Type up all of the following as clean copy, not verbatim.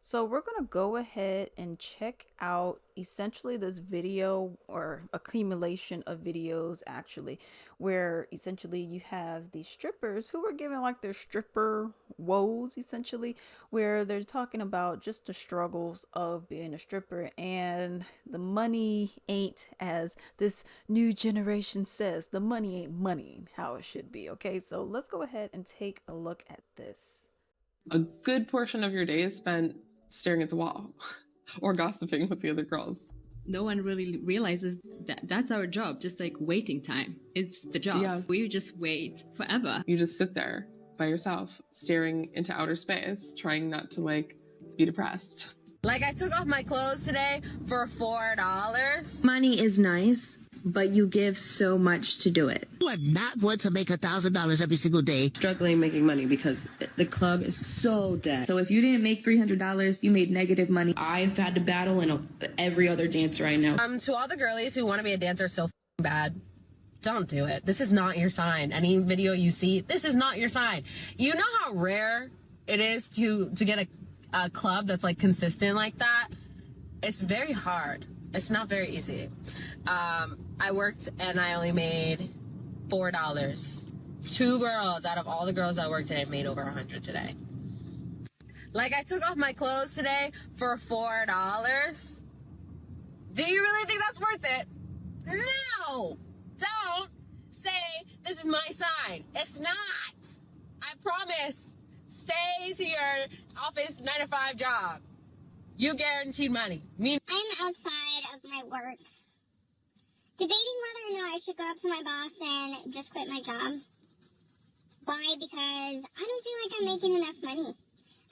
So we're going to go ahead and check out essentially this video or accumulation of videos actually, where essentially you have these strippers who are giving like their stripper woes essentially, where they're talking about just the struggles of being a stripper and the money ain't, as this new generation says, the money ain't money how it should be. Okay, so let's go ahead and take a look at this. A good portion of your day is spent staring at the wall or gossiping with the other girls. No one really realizes that that's our job, just like waiting time. It's the job. Yeah. We just wait forever. You just sit there by yourself, staring into outer space, trying not to be depressed. Like, I took off my clothes today for $4. Money is nice, but you give so much to do it. You are not going to make $1,000 every single day. Struggling making money because the club is so dead. So if you didn't make $300, you made negative money. I've had to battle in every other dancer I know. To all the girlies who want to be a dancer so bad, don't do it. This is not your sign. Any video you see, this is not your sign. You know how rare it is to get a club that's like consistent like that? It's very hard. It's not very easy. I worked and I only made $4. 2 girls out of all the girls I worked today made over 100 today. Like, I took off my clothes today for $4. Do you really think that's worth it? No! Don't say this is my sign. It's not. I promise. Stay to your office 9-to-5 job. You guaranteed money. I'm outside of my work, debating whether or not I should go up to my boss and just quit my job. Why? Because I don't feel like I'm making enough money.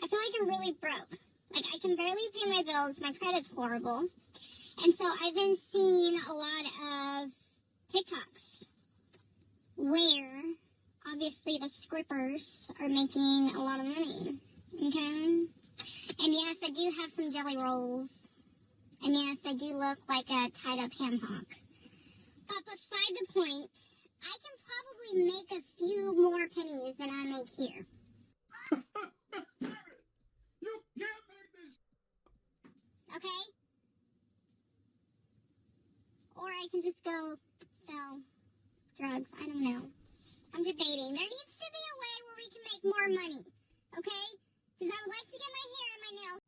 I feel like I'm really broke. Like, I can barely pay my bills. My credit's horrible. And so I've been seeing a lot of TikToks where obviously the scrippers are making a lot of money. Okay? And yes, I do have some jelly rolls. And yes, I do look like a tied-up ham hock. But beside the point, I can probably make a few more pennies than I make here. You can't make this. Okay? Or I can just go sell drugs. I don't know. I'm debating. There needs to be a way where we can make more money. Okay? Because I would like to get my hair and my nails.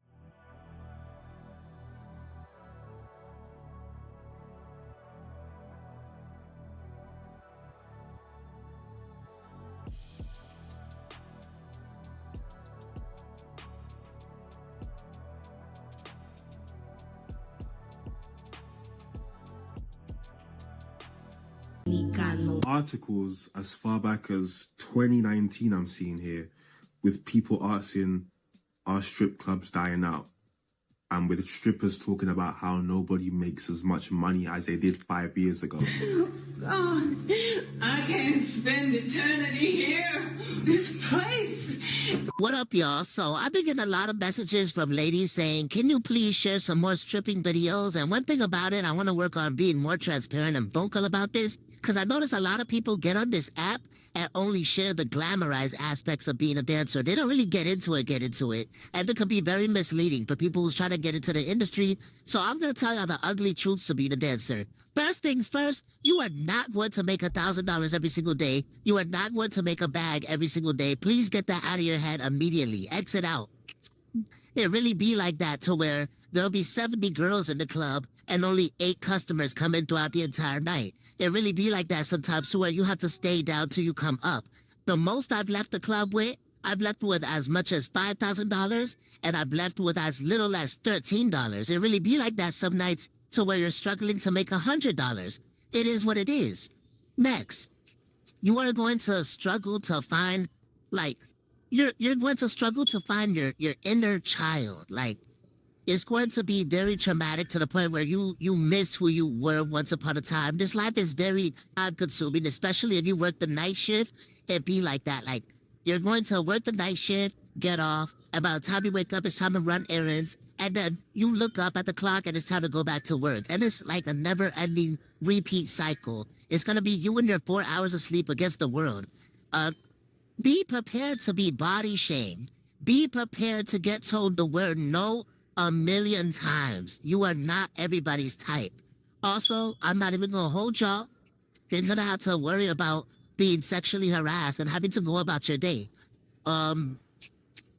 Articles as far back as 2019 I'm seeing here, with people asking, are strip clubs dying out? And with strippers talking about how nobody makes as much money as they did 5 years ago. God, I can't spend eternity here. This place. What up, y'all? So I've been getting a lot of messages from ladies saying, can you please share some more stripping videos? And one thing about it, I want to work on being more transparent and vocal about this, because I notice a lot of people get on this app and only share the glamorized aspects of being a dancer. They don't really get into it. And it can be very misleading for people who's trying to get into the industry. So I'm going to tell y'all the ugly truths of being a dancer. First things first, you are not going to make $1,000 every single day. You are not going to make a bag every single day. Please get that out of your head immediately. Exit out. It really be like that to where there'll be 70 girls in the club and only 8 customers come in throughout the entire night. It really be like that sometimes to where you have to stay down till you come up. The most I've left the club with, I've left with as much as $5,000 and I've left with as little as $13. It really be like that some nights to where you're struggling to make $100. It is what it is. Next, you are going to struggle to find, you're going to struggle to find your inner child. It's going to be very traumatic to the point where you miss who you were once upon a time. This life is very time-consuming, especially if you work the night shift. It be like that. You're going to work the night shift, get off, and by the time you wake up, it's time to run errands, and then you look up at the clock and it's time to go back to work. And it's like a never-ending repeat cycle. It's going to be you and your 4 hours of sleep against the world. Be prepared to be body shamed. Be prepared to get told the word no a million times. You are not everybody's type. Also, I'm not even gonna hold y'all. You're gonna have to worry about being sexually harassed and having to go about your day. Um,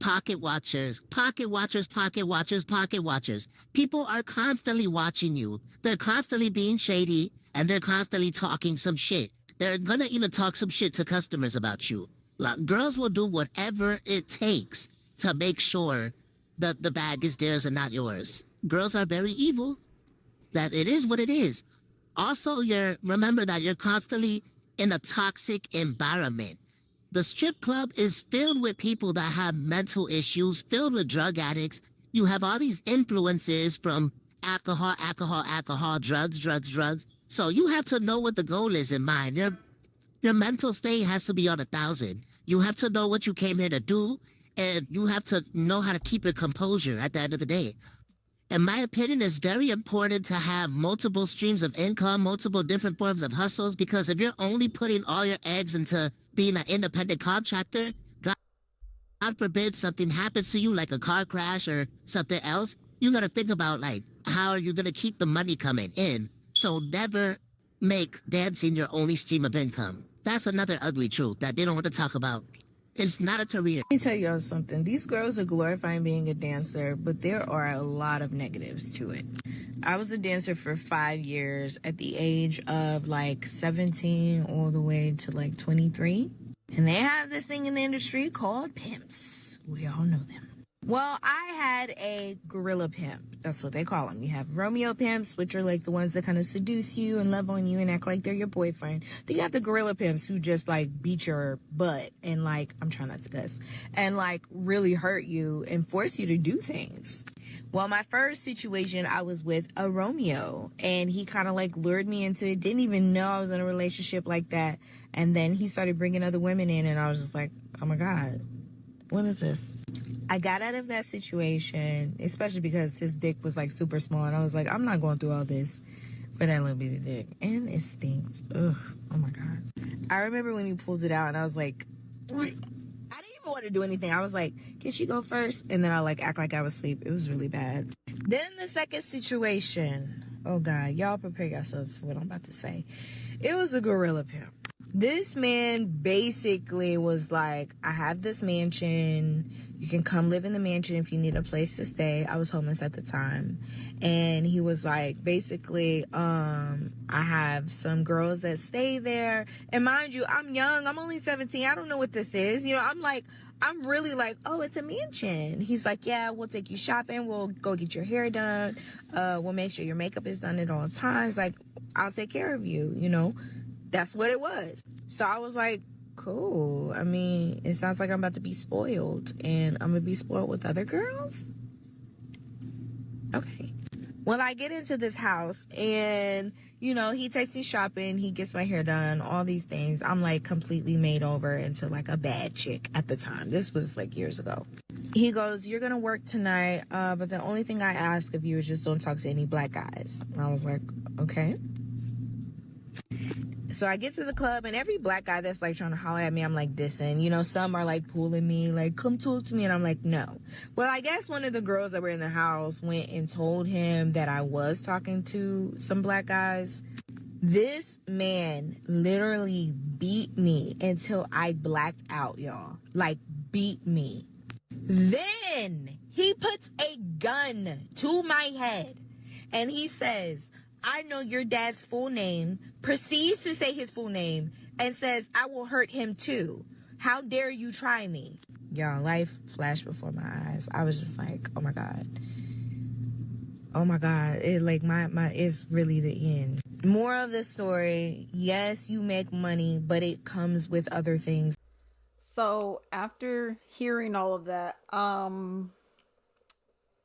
pocket watchers, pocket watchers, pocket watchers, pocket watchers. People are constantly watching you. They're constantly being shady and they're constantly talking some shit. They're gonna even talk some shit to customers about you. Like, girls will do whatever it takes to make sure that the bag is theirs and not yours. Girls are very evil. That it is what it is. Also, remember that you're constantly in a toxic environment. The strip club is filled with people that have mental issues, filled with drug addicts. You have all these influences from alcohol, alcohol, alcohol, drugs, drugs, drugs. So you have to know what the goal is in mind. Your mental state has to be on 1,000. You have to know what you came here to do, and you have to know how to keep your composure at the end of the day. In my opinion, it's very important to have multiple streams of income, multiple different forms of hustles, because if you're only putting all your eggs into being an independent contractor, God forbid something happens to you, like a car crash or something else, you got to think about, like, how are you going to keep the money coming in? So never make dancing your only stream of income. That's another ugly truth that they don't want to talk about. It's not a career. Let me tell y'all something. These girls are glorifying being a dancer, but there are a lot of negatives to it. I was a dancer for 5 years at the age of like 17 all the way to like 23. And they have this thing in the industry called pimps. We all know them. Well, I had a gorilla pimp. That's what they call them. You have Romeo pimps, which are like the ones that kind of seduce you and love on you and act like they're your boyfriend. Then you have the gorilla pimps who just like beat your butt and like, I'm trying not to cuss, and like really hurt you and force you to do things. Well, my first situation, I was with a Romeo, and he kind of like lured me into it. Didn't even know I was in a relationship like that. And then he started bringing other women in, and I was just like, oh my God, what is this? I got out of that situation, especially because his dick was like super small, and I was like, I'm not going through all this for that little bitty dick. And it stinks. Ugh. Oh my God. I remember when he pulled it out, and I was like, I didn't even want to do anything. I was like, can she go first? And then I like act like I was asleep. It was really bad. Then the second situation. Oh God, y'all prepare yourselves for what I'm about to say. It was a gorilla pimp. This man basically was like, I have this mansion. You can come live in the mansion if you need a place to stay. I was homeless at the time. And he was like, basically, I have some girls that stay there. And mind you, I'm young. I'm only 17. I don't know what this is. You know, I'm really like, oh, it's a mansion. He's like, yeah, we'll take you shopping. We'll go get your hair done. We'll make sure your makeup is done at all times. Like, I'll take care of you, you know. That's what it was. So I was like, cool. I mean, it sounds like I'm about to be spoiled, and I'm going to be spoiled with other girls? Okay. Well, I get into this house, and, you know, he takes me shopping. He gets my hair done, all these things. I'm, like, completely made over into, like, a bad chick at the time. This was, like, years ago. He goes, you're going to work tonight, but the only thing I ask of you is just don't talk to any black guys. And I was like, okay. So I get to the club, and every black guy that's like trying to holler at me, I'm like dissing. You know, some are like pulling me, like, come talk to me. And I'm like, no. Well, I guess one of the girls that were in the house went and told him that I was talking to some black guys. This man literally beat me until I blacked out, y'all. Like, beat me. Then he puts a gun to my head, and he says, I know your dad's full name, proceeds to say his full name, and says, I will hurt him too. How dare you try me? Y'all, life flashed before my eyes. I was just like, oh my God. Oh my God. It like it's really the end. More of the story. Yes, you make money, but it comes with other things. So after hearing all of that,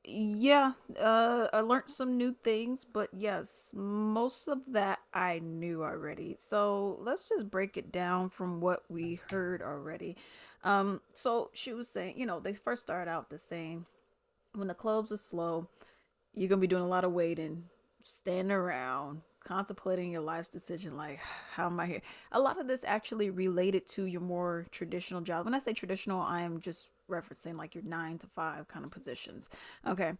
yeah, I learned some new things, but yes, most of that I knew already. So let's just break it down from what we heard already. So she was saying, you know, they first started out the saying, when the clubs are slow, you're gonna be doing a lot of waiting, standing around, contemplating your life's decision, like, how am I here? A lot of this actually related to your more traditional job. When I say traditional, I am just referencing like your 9 to 5 kind of positions. Okay.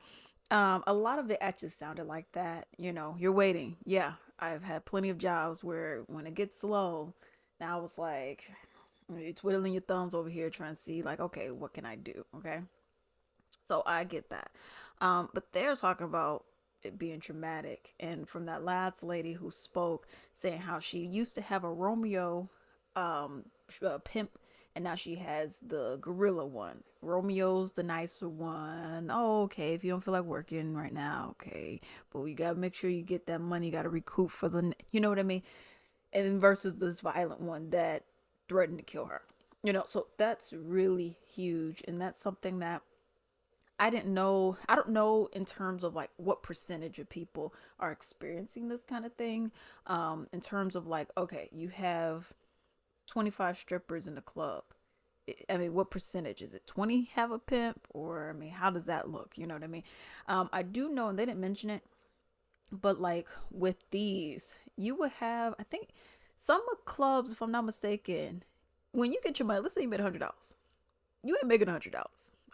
A lot of it actually sounded like that. You're waiting. Yeah, I've had plenty of jobs where when it gets slow, now it's like you're twiddling your thumbs over here trying to see like, okay, what can I do? Okay. So I get that. But they're talking about it being traumatic. And from that last lady who spoke, saying how she used to have a Romeo pimp, and now she has the gorilla one. Romeo's the nicer one. Oh, okay. If you don't feel like working right now, okay. But you gotta make sure you get that money. You gotta recoup for you know what I mean? And versus this violent one that threatened to kill her. So that's really huge. And that's something that I didn't know. I don't know in terms of like what percentage of people are experiencing this kind of thing. In terms of like, okay, you have 25 strippers in the club. I mean, what percentage is it? 20 have a pimp, or I mean, how does that look? You know what I mean? I do know, and they didn't mention it, but like with these, you would have, I think, some clubs, if I'm not mistaken, when you get your money, let's say you made $100, you ain't making $100,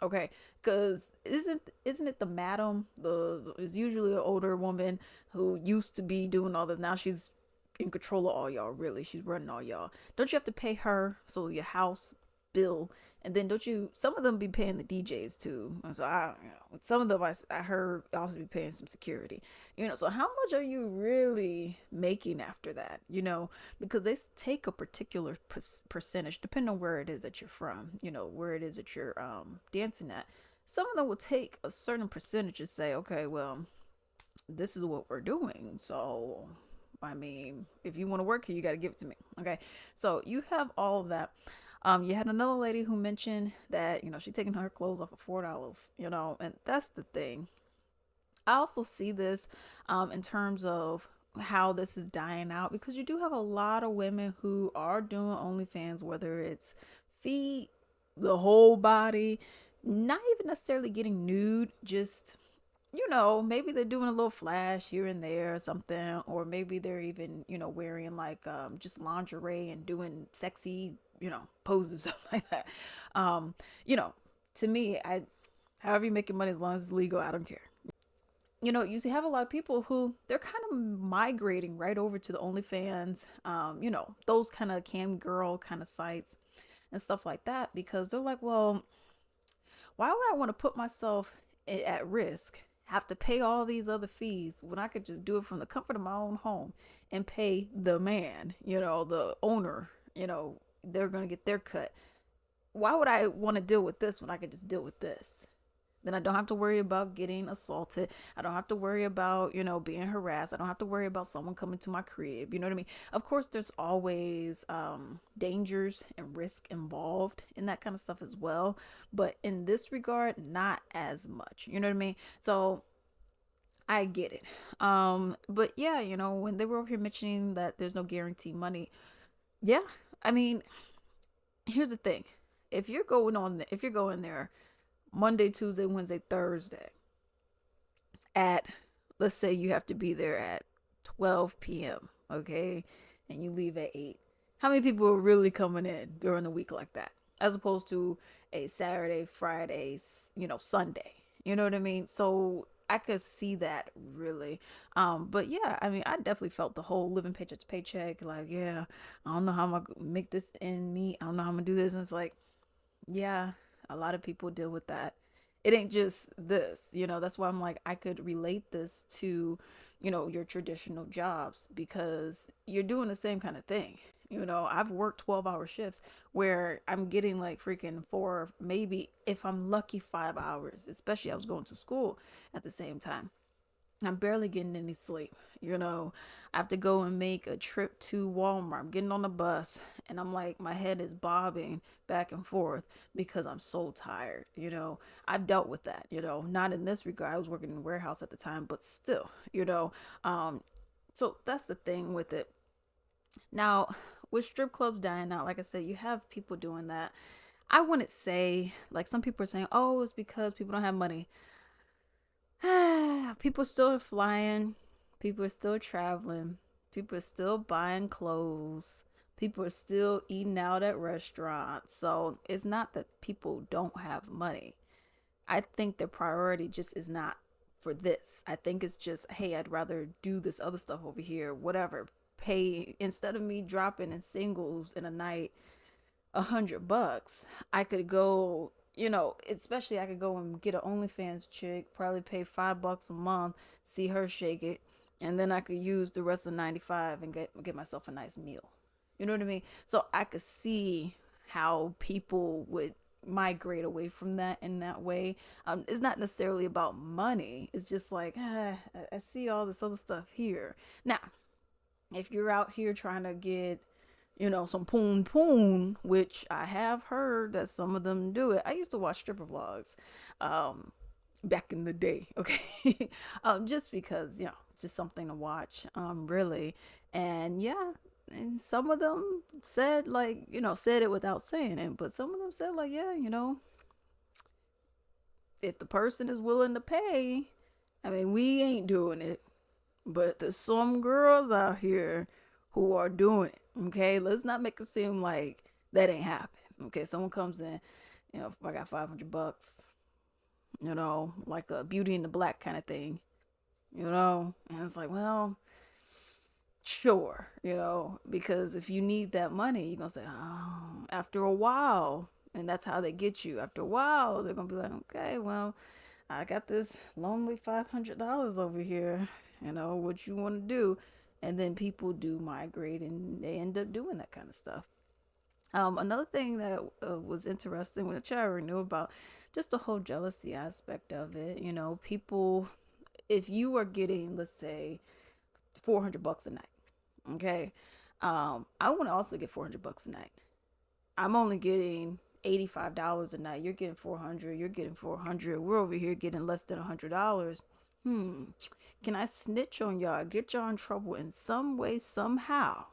okay? Because isn't it the madam? The is usually an older woman who used to be doing all this. Now she's in control of all y'all. Really, she's running all y'all. Don't you have to pay her so your house bill? And then don't you? Some of them be paying the DJs too. And so some of them I heard also be paying some security. So how much are you really making after that? Because they take a particular percentage depending on where it is that you're from. Where it is that you're dancing at. Some of them will take a certain percentage and say, okay, well, this is what we're doing. So I mean, if you want to work here, you got to give it to me. Okay. So you have all of that. You had another lady who mentioned that, she taking her clothes off for $4, and that's the thing. I also see this in terms of how this is dying out, because you do have a lot of women who are doing OnlyFans, whether it's feet, the whole body, not even necessarily getting nude, just maybe they're doing a little flash here and there or something, or maybe they're even, wearing like just lingerie and doing sexy, poses, stuff like that. To me, however you making money, as long as it's legal, I don't care. You have a lot of people who they're kind of migrating right over to the OnlyFans, those kind of cam girl kind of sites and stuff like that, because they're like, well, why would I want to put myself at risk, have to pay all these other fees when I could just do it from the comfort of my own home and pay the man, the owner, they're going to get their cut. Why would I want to deal with this when I could just deal with this? Then I don't have to worry about getting assaulted. I don't have to worry about, being harassed. I don't have to worry about someone coming to my crib. You know what I mean? Of course, there's always dangers and risk involved in that kind of stuff as well. But in this regard, not as much. You know what I mean? So I get it. But yeah, when they were over here mentioning that there's no guarantee money. Yeah. I mean, here's the thing. If you're going there Monday, Tuesday, Wednesday, Thursday at, let's say you have to be there at 12 p.m., okay? And you leave at 8. How many people are really coming in during the week like that? As opposed to a Saturday, Friday, Sunday. You know what I mean? So I could see that really. But yeah, I mean, I definitely felt the whole living paycheck to paycheck. Like, yeah, I don't know how I'm going to make this end meet. I don't know how I'm going to do this. And it's like, yeah, a lot of people deal with that. It ain't just this, that's why I'm like, I could relate this to, your traditional jobs, because you're doing the same kind of thing. I've worked 12-hour shifts where I'm getting like freaking 4, maybe if I'm lucky 5 hours, especially I was going to school at the same time. I'm barely getting any sleep. I have to go and make a trip to Walmart. I'm getting on the bus and I'm like, my head is bobbing back and forth because I'm so tired. I've dealt with that, not in this regard. I was working in a warehouse at the time, but still, so that's the thing with it. Now, with strip clubs dying out, like I said, you have people doing that. I wouldn't say, like some people are saying, oh, it's because people don't have money. People still are flying. People are still traveling. People are still buying clothes. People are still eating out at restaurants. So it's not that people don't have money. I think the priority just is not for this. I think it's just, hey, I'd rather do this other stuff over here, whatever. Pay, instead of me dropping in singles in a night $100, I could go, especially I could go and get an OnlyFans chick, probably pay $5 a month, see her shake it, and then I could use the rest of 95 and get myself a nice meal. You know what I mean? So I could see how people would migrate away from that in that way. It's not necessarily about money. It's just like, I see all this other stuff here. Now, if you're out here trying to get, some poon poon, which I have heard that some of them do it. I used to watch stripper vlogs, back in the day. Okay. Just because, just something to watch, really. And yeah, and some of them said like, said it without saying it, but some of them said like, yeah, if the person is willing to pay, I mean, we ain't doing it, but there's some girls out here who are doing it. Okay, let's not make it seem like that ain't happening. Okay, someone comes in, if I got $500, like a Beauty in the Black kind of thing, and it's like, well, sure, because if you need that money, you're gonna say, oh, after a while, and that's how they get you. After a while, they're gonna be like, okay, well, I got this lonely $500 over here, what you want to do. And then people do migrate and they end up doing that kind of stuff. Another thing that was interesting, which I already knew about, just the whole jealousy aspect of it. People, if you are getting, let's say, $400 a night, okay, I want to also get $400 a night. I'm only getting $85 a night. You're getting 400. You're getting 400. We're over here getting less than $100. Can I snitch on y'all, get y'all in trouble in some way, somehow,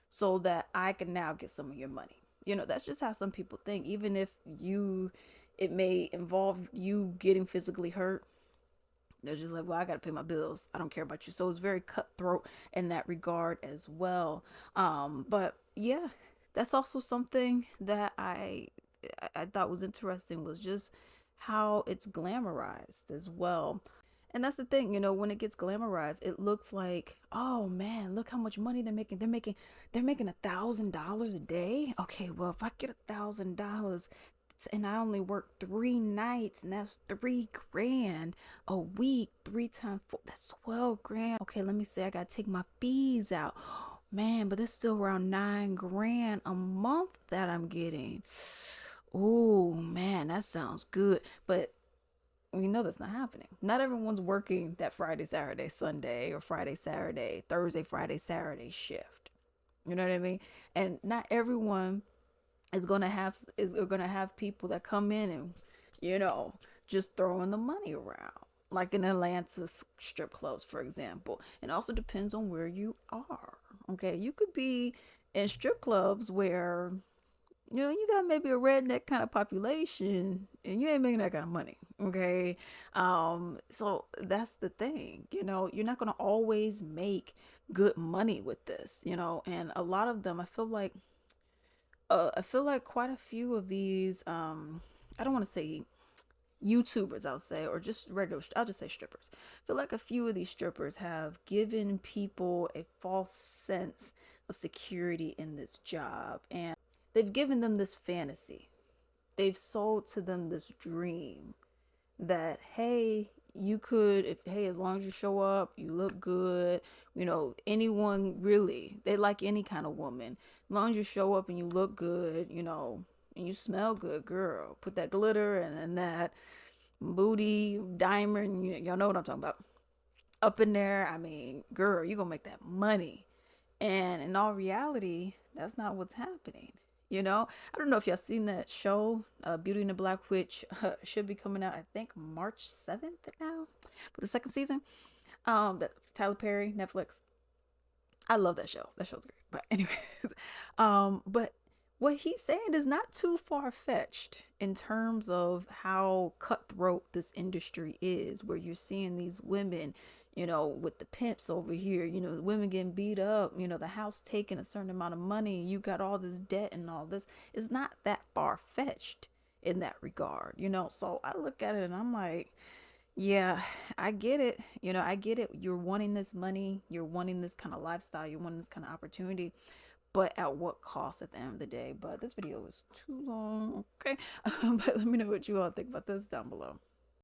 so that I can now get some of your money? That's just how some people think. Even if it may involve you getting physically hurt, they're just like, well, I got to pay my bills. I don't care about you. So it's very cutthroat in that regard as well. But yeah, that's also something that I thought was interesting, was just how it's glamorized as well. And that's the thing, when it gets glamorized, it looks like, oh man, look how much money they're making. They're making $1,000 a day. Okay, well, if I get $1,000 and I only work 3 nights, and that's 3 grand a week, 3 times 4, that's 12 grand. Okay, let me say I gotta take my fees out. Man, but it's still around 9 grand a month that I'm getting. Oh man, that sounds good. But we know that's not happening. Not everyone's working that Friday, Saturday, Sunday, or Friday, Saturday, Thursday, Friday, Saturday shift. You know what I mean? And not everyone is gonna have people that come in and, just throwing the money around. Like in Atlanta strip clubs, for example. It also depends on where you are. Okay, you could be in strip clubs where you got maybe a redneck kind of population and you ain't making that kind of money. Okay. So that's the thing, you're not going to always make good money with this, and a lot of them, I feel like quite a few of these, I don't want to say YouTubers, I'll say, or just I'll just say strippers. I feel like a few of these strippers have given people a false sense of security in this job, and they've given them this fantasy. They've sold to them this dream that, hey, as long as you show up, you look good, anyone really, they like any kind of woman. As long as you show up and you look good, and you smell good, girl, put that glitter and that booty, diamond, y'all know what I'm talking about, up in there. I mean, girl, you're gonna make that money. And in all reality, that's not what's happening. I don't know if y'all seen that show, Beauty in the Black, which should be coming out, I think, March 7th now, for the 2nd season. That Tyler Perry, Netflix. I love that show. That show's great. But anyways, but what he's saying is not too far-fetched in terms of how cutthroat this industry is, where you're seeing these women, with the pimps over here, women getting beat up, the house taking a certain amount of money, you got all this debt and all this. It's not that far-fetched in that regard, so I look at it and I'm like, yeah, I get it. I get it. You're wanting this money, you're wanting this kind of lifestyle, you're wanting this kind of opportunity, but at what cost at the end of the day? But this video is too long. Okay. But let me know what you all think about this down below.